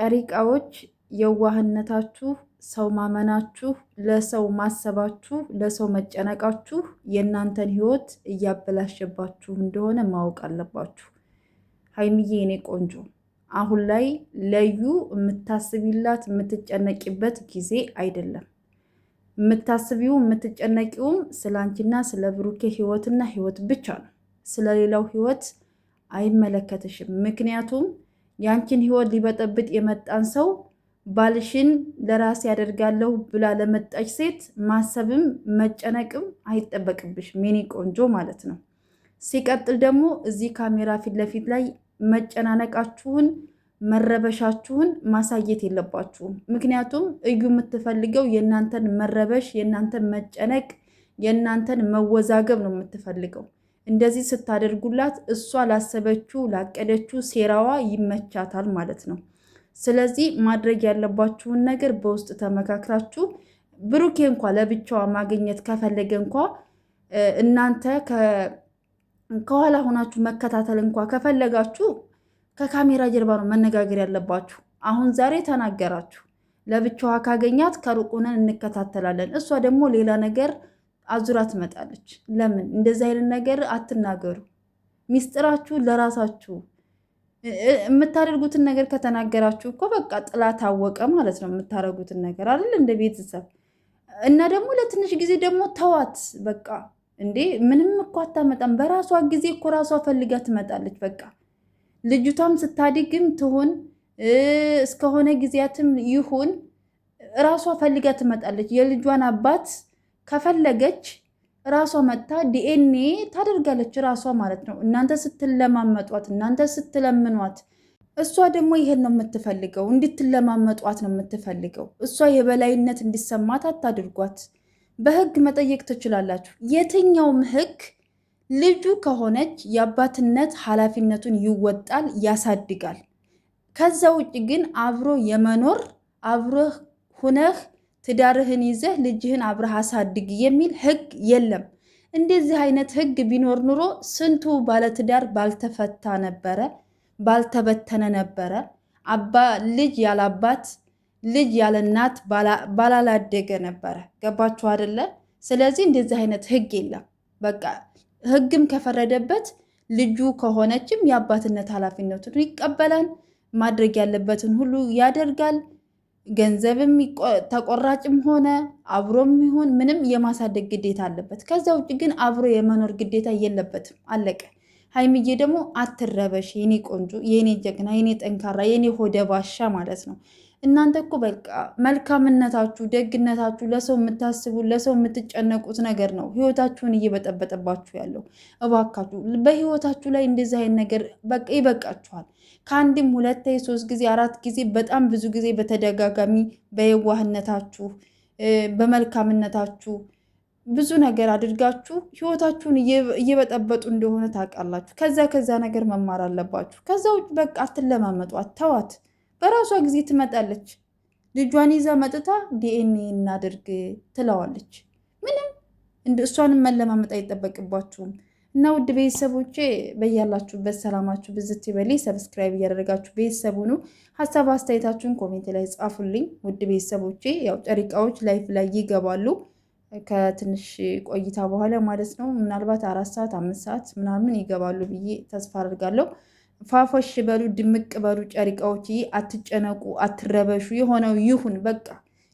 ጨሪቃዎች የዋህነታችሁ ሰው ማመናችሁ ለሰው ማሰባችሁ ለሰው መጨነቃችሁ የእናንተን ህይወት እያበላሸባችሁ እንደሆነ ማወቅ አለባችሁ። ሀይሚዬ የኔ ቆንጆ አሁን ላይ ለዩ የምታስቢላት የምትጨነቂበት ጊዜ አይደለም። የምታስቢው የምትጨነቂውም ስላንቺና ስለ ብሩኬ ህይወትና ህይወት ብቻ ነው። ስለሌላው ህይወት አይመለከትሽም። ምክንያቱም ያንቺን ህይወት ሊበጠብጥ የመጣን ሰው ባልሽን ለራስ ያደርጋለሁ ብላ ለመጣች ሴት ማሰብም መጨነቅም አይጠበቅብሽም የኔ ቆንጆ ማለት ነው። ሲቀጥል ደግሞ እዚህ ካሜራ ፊት ለፊት ላይ መጨናነቃችሁን መረበሻችሁን ማሳየት የለባችሁም። ምክንያቱም እዩ የምትፈልገው የእናንተን መረበሽ፣ የእናንተን መጨነቅ፣ የእናንተን መወዛገብ ነው የምትፈልገው። እንደዚህ ስታደርጉላት እሷ ላሰበችው ላቀደችው ሴራዋ ይመቻታል ማለት ነው። ስለዚህ ማድረግ ያለባችሁን ነገር በውስጥ ተመካክራችሁ ብሩኬ እንኳ ለብቻዋ ማግኘት ከፈለገ እንኳ እናንተ ከኋላ ሆናችሁ መከታተል እንኳ ከፈለጋችሁ ከካሜራ ጀርባ ነው መነጋገር ያለባችሁ። አሁን ዛሬ ተናገራችሁ፣ ለብቻዋ ካገኛት ከሩቅ ሆነን እንከታተላለን። እሷ ደግሞ ሌላ ነገር አዙራ ትመጣለች። ለምን እንደዚህ አይነት ነገር አትናገሩ? ሚስጥራችሁ ለራሳችሁ። የምታደርጉትን ነገር ከተናገራችሁ እኮ በቃ ጥላ ታወቀ ማለት ነው። የምታደርጉትን ነገር አይደል እንደ ቤተሰብ እና ደግሞ ለትንሽ ጊዜ ደግሞ ተዋት በቃ። እንዴ ምንም እኮ አታመጣም። በራሷ ጊዜ እኮ ራሷ ፈልጋ ትመጣለች። በቃ ልጅቷም ስታድግም ትሆን እስከሆነ ጊዜያትም ይሁን ራሷ ፈልጋ ትመጣለች። የልጇን አባት ከፈለገች ራሷ መጥታ ዲኤንኤ ታደርጋለች ራሷ ማለት ነው። እናንተ ስትለማመጧት፣ እናንተ ስትለምኗት፣ እሷ ደግሞ ይሄን ነው የምትፈልገው፣ እንድትለማመጧት ነው የምትፈልገው። እሷ የበላይነት እንዲሰማት አታድርጓት። በህግ መጠየቅ ትችላላችሁ። የትኛውም ህግ ልጁ ከሆነች የአባትነት ኃላፊነቱን ይወጣል፣ ያሳድጋል። ከዛ ውጭ ግን አብሮ የመኖር አብሮህ ሁነህ ትዳርህን ይዘህ ልጅህን አብረህ አሳድግ የሚል ህግ የለም። እንደዚህ አይነት ህግ ቢኖር ኑሮ ስንቱ ባለትዳር ባልተፈታ ነበረ፣ ባልተበተነ ነበረ። ልጅ ያለ አባት ልጅ ያለ እናት ባላላደገ ነበረ። ገባችሁ አይደለ? ስለዚህ እንደዚህ አይነት ህግ የለም። በቃ ህግም ከፈረደበት ልጁ ከሆነችም የአባትነት ኃላፊነቱን ይቀበላል። ማድረግ ያለበትን ሁሉ ያደርጋል። ገንዘብም ተቆራጭም ሆነ አብሮም ይሁን ምንም የማሳደግ ግዴታ አለበት። ከዛ ውጭ ግን አብሮ የመኖር ግዴታ የለበትም። አለቀ። ሀይሚዬ ደግሞ አትረበሽ የኔ ቆንጆ፣ የኔ ጀግና፣ የኔ ጠንካራ፣ የኔ ሆደ ባሻ ማለት ነው። እናንተ እኮ በቃ መልካምነታችሁ፣ ደግነታችሁ፣ ለሰው የምታስቡ ለሰው የምትጨነቁት ነገር ነው ህይወታችሁን እየበጠበጠባችሁ ያለው። እባካችሁ በህይወታችሁ ላይ እንደዚህ አይነት ነገር በቃ ይበቃችኋል። ከአንድም ሁለቴ 3 ጊዜ 4 ጊዜ በጣም ብዙ ጊዜ በተደጋጋሚ በየዋህነታችሁ በመልካምነታችሁ ብዙ ነገር አድርጋችሁ ህይወታችሁን እየበጠበጡ እንደሆነ ታውቃላችሁ። ከዛ ነገር መማር አለባችሁ። ከዛ ውጭ በቃ አትለማመጧት፣ ተዋት። በራሷ ጊዜ ትመጣለች። ልጇን ይዛ መጥታ ዲኤንኤ እናድርግ ትለዋለች። ምንም እሷንም መለማመጥ አይጠበቅባችሁም። እና ውድ ቤተሰቦቼ በያላችሁበት ሰላማችሁ ብዝት ይበል። ሰብስክራይብ እያደረጋችሁ ቤተሰብ ሁኑ። ሀሳብ አስተያየታችሁን ኮሜንት ላይ ጻፉልኝ። ውድ ቤተሰቦቼ ያው ጨሪቃዎች ላይፍ ላይ ይገባሉ ከትንሽ ቆይታ በኋላ ማለት ነው። ምናልባት 4 ሰዓት 5 ሰዓት ምናምን ይገባሉ ብዬ ተስፋ አድርጋለሁ። ፋፎሽ በሉ ድምቅ በሉ ጨሪቃዎች፣ አትጨነቁ፣ አትረበሹ። የሆነው ይሁን በቃ።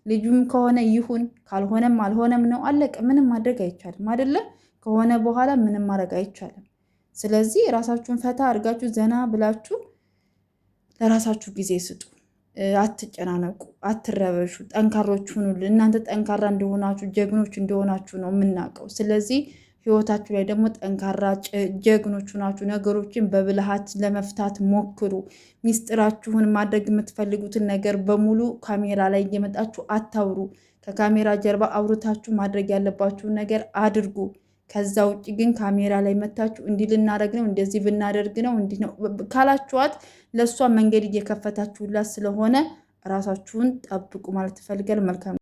ልጁም ከሆነ ይሁን ካልሆነም አልሆነም ነው፣ አለቀ። ምንም ማድረግ አይቻልም አይደለ? ከሆነ በኋላ ምንም ማድረግ አይቻልም። ስለዚህ ራሳችሁን ፈታ አድርጋችሁ ዘና ብላችሁ ለራሳችሁ ጊዜ ስጡ። አትጨናነቁ፣ አትረበሹ፣ ጠንካሮች ሁኑልን። እናንተ ጠንካራ እንደሆናችሁ ጀግኖች እንደሆናችሁ ነው የምናውቀው። ስለዚህ ህይወታችሁ ላይ ደግሞ ጠንካራ ጀግኖች ናችሁ። ነገሮችን በብልሃት ለመፍታት ሞክሩ። ሚስጥራችሁን ማድረግ የምትፈልጉትን ነገር በሙሉ ካሜራ ላይ እየመጣችሁ አታውሩ። ከካሜራ ጀርባ አውርታችሁ ማድረግ ያለባችሁን ነገር አድርጉ። ከዛ ውጭ ግን ካሜራ ላይ መታችሁ እንዲህ ልናደርግ ነው፣ እንደዚህ ብናደርግ ነው፣ እንዲህ ነው ካላችኋት ለእሷ መንገድ እየከፈታችሁላት ስለሆነ ራሳችሁን ጠብቁ ማለት ትፈልጋል። መልካም